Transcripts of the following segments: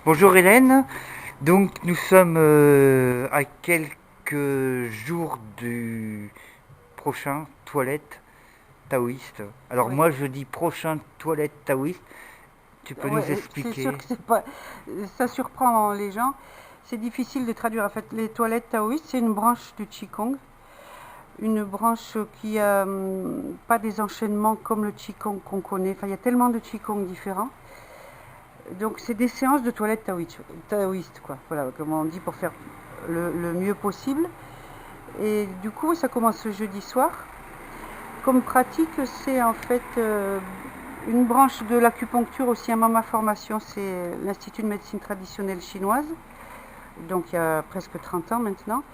Bonjour Hélène, donc nous sommes à quelques jours du prochain toilette taoïste. Alors Ouais, moi je dis prochain toilette taoïste, tu peux nous ouais, c'est sûr expliquer? que c'est pas, ça surprend les gens. C'est difficile de traduire. En fait, les toilettes taoïstes, c'est une branche du Qigong, une branche qui a pas des enchaînements comme le Qigong qu'on connaît. Enfin, il y a tellement de Qigong différents. Donc, c'est des séances de toilettes taoïstes, quoi. Voilà, comme on dit, pour faire le mieux possible. Et du coup, ça commence le jeudi soir. Comme pratique, c'est en fait une branche de l'acupuncture aussi. À ma formation, c'est l'Institut de médecine traditionnelle chinoise, donc il y a presque 30 ans maintenant.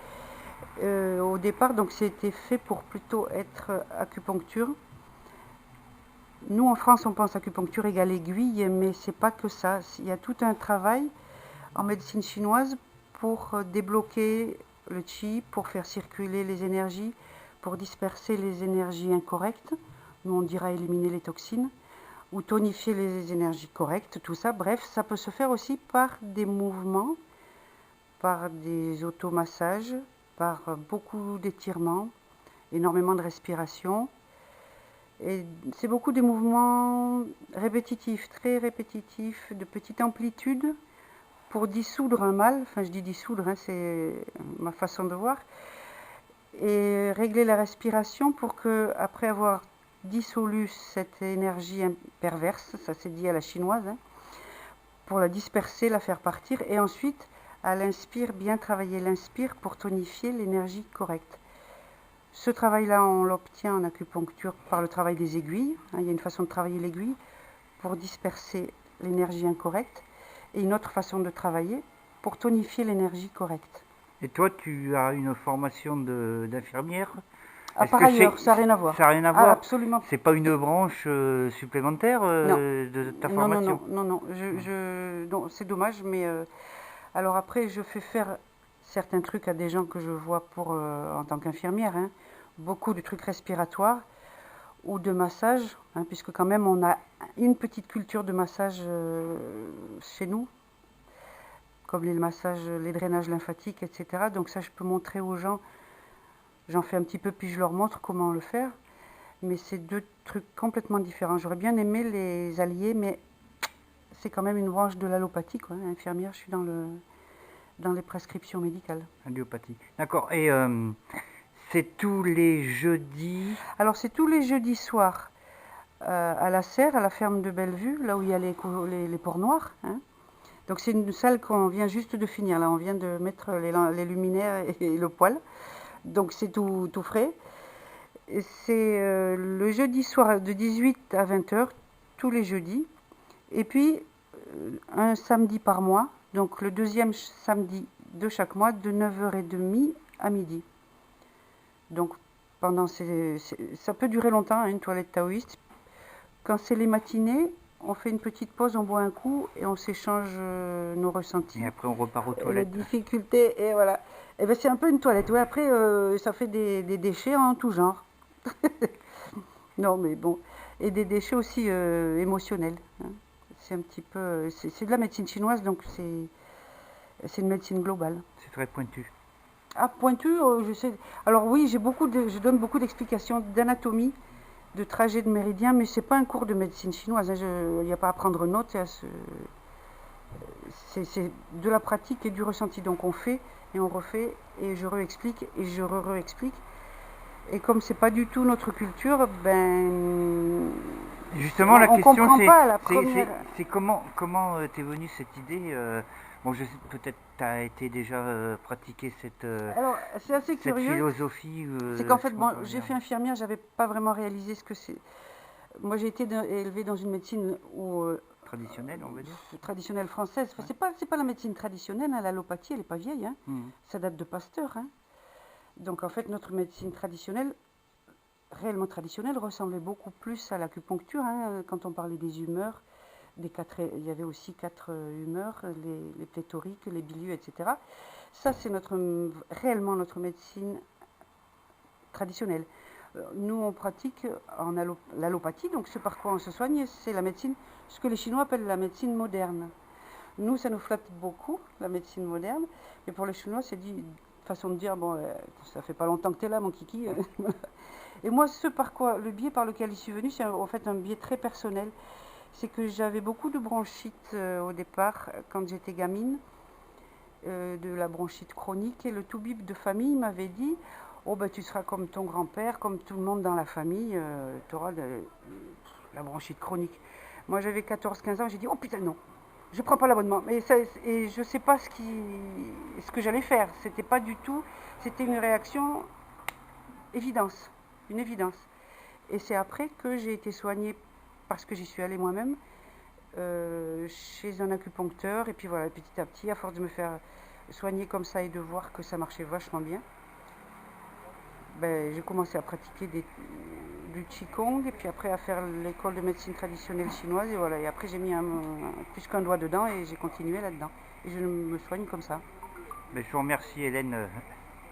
Au départ, donc c'était fait pour plutôt être acupuncture. Nous, en France, on pense acupuncture égale aiguille, mais c'est pas que ça. Il y a tout un travail en médecine chinoise pour débloquer le qi, pour faire circuler les énergies, pour disperser les énergies incorrectes. Nous, on dira éliminer les toxines ou tonifier les énergies correctes, tout ça. Bref, ça peut se faire aussi par des mouvements, par des automassages, par beaucoup d'étirements, énormément de respiration. Et c'est beaucoup des mouvements répétitifs, très répétitifs, de petite amplitude pour dissoudre un mal. Enfin, je dis dissoudre, hein, c'est ma façon de voir. Et régler la respiration pour que, après avoir dissolu cette énergie perverse, ça c'est dit à la chinoise, hein, pour la disperser, la faire partir, et ensuite, à l'inspire, bien travailler l'inspire pour tonifier l'énergie correcte. Ce travail-là, on l'obtient en acupuncture par le travail des aiguilles. Il y a une façon de travailler l'aiguille pour disperser l'énergie incorrecte et une autre façon de travailler pour tonifier l'énergie correcte. Et toi tu as une formation d'infirmière? Ah, Est-ce par que ailleurs, ça n'a rien à ça n'a voir. rien à Ah, voir? absolument. C'est pas une branche supplémentaire Non. de ta Non, non, formation? non, non, non. Non, c'est dommage, mais alors après, je fais faire certains trucs à des gens que je vois pour en tant qu'infirmière, hein. Beaucoup de trucs respiratoires ou de massage, hein, puisque quand même on a une petite culture de massage chez nous, comme les massages, les drainages lymphatiques, etc. Donc ça, je peux montrer aux gens. J'en fais un petit peu, puis je leur montre comment le faire. Mais c'est deux trucs complètement différents. J'aurais bien aimé les allier, mais c'est quand même une branche de l'allopathie, quoi. Infirmière, je suis dans les prescriptions médicales. Alliopathie. D'accord. Et c'est tous les jeudis. Alors, c'est tous les jeudis soirs à la serre, à la ferme de Bellevue, là où il y a les ports noirs, hein. Donc, c'est une salle qu'on vient juste de finir. Là, on vient de mettre les luminaires et le poêle. Donc, c'est tout frais. C'est le jeudi soir de 18 à 20 heures, tous les jeudis. Et puis, un samedi par mois, donc le deuxième samedi de chaque mois, de 9h30 à midi. Donc, ça peut durer longtemps, hein, une toilette taoïste. Quand c'est les matinées, on fait une petite pause, on boit un coup et on s'échange nos Et ressentis, après on repart aux les toilettes. difficultés, et voilà. Et ben c'est un peu une toilette. Ouais, après, ça fait des déchets en tout genre. Non, mais bon. Et des déchets aussi émotionnels, hein. C'est un petit peu. C'est de la médecine chinoise, donc c'est une médecine globale. C'est très pointu. Ah, pointu, je sais. Alors oui, je donne beaucoup d'explications d'anatomie, de trajet de méridien, mais c'est pas un cours de médecine chinoise, hein. Il n'y a pas à prendre note. C'est de la pratique et du ressenti. Donc on fait et on refait et je réexplique et je réexplique. Et comme c'est pas du tout notre culture, ben Justement, la on question comprend pas la première. c'est comment t'es venue cette idée bon, je sais peut-être t'as été déjà pratiquer Alors c'est assez cette curieux. philosophie, C'est qu'en je sais fait, pas bon, comment j'ai dire. fait infirmière, j'avais pas vraiment réalisé ce que c'est. Moi, j'ai été élevée dans une médecine où, Traditionnelle, on va dire. traditionnelle française. Enfin, Ouais. c'est pas la médecine traditionnelle, hein. L'allopathie, elle est pas vieille, hein. Mhm. Ça date de Pasteur, hein. Donc en fait, notre médecine traditionnelle, réellement traditionnelle, ressemblait beaucoup plus à l'acupuncture, hein, quand on parlait des humeurs. Il y avait aussi quatre humeurs, les pléthoriques, les bilieux, etc. Ça, c'est réellement notre médecine traditionnelle. Nous, on pratique l'allopathie, donc ce par quoi on se soigne, c'est la médecine, ce que les Chinois appellent la médecine moderne. Nous, ça nous flatte beaucoup, la médecine moderne. Mais pour les Chinois, c'est une façon de dire, bon, ça fait pas longtemps que tu es là, mon kiki. Voilà. Et moi, le biais par lequel je suis venue, c'est en fait un biais très personnel. C'est que j'avais beaucoup de bronchite au départ, quand j'étais gamine, de la bronchite chronique. Et le toubib de famille m'avait dit, oh ben tu seras comme ton grand-père, comme tout le monde dans la famille, tu auras la bronchite chronique. Moi j'avais 14-15 ans, j'ai dit, oh putain non, je prends pas l'abonnement. Et je sais pas ce que j'allais faire. C'était pas du tout, c'était une réaction évidence, une évidence. Et c'est après que j'ai été soignée, parce que j'y suis allée moi-même, chez un acupuncteur. Et puis voilà, petit à petit, à force de me faire soigner comme ça et de voir que ça marchait vachement bien, ben, j'ai commencé à pratiquer du Qigong et puis après à faire l'école de médecine traditionnelle chinoise. Et voilà, et après j'ai mis plus qu'un doigt dedans et j'ai continué là-dedans. Et je me soigne comme ça. Ben, je vous remercie Hélène,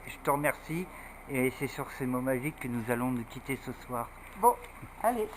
je te remercie et c'est sur ces mots magiques que nous allons nous quitter ce soir. Bon, allez.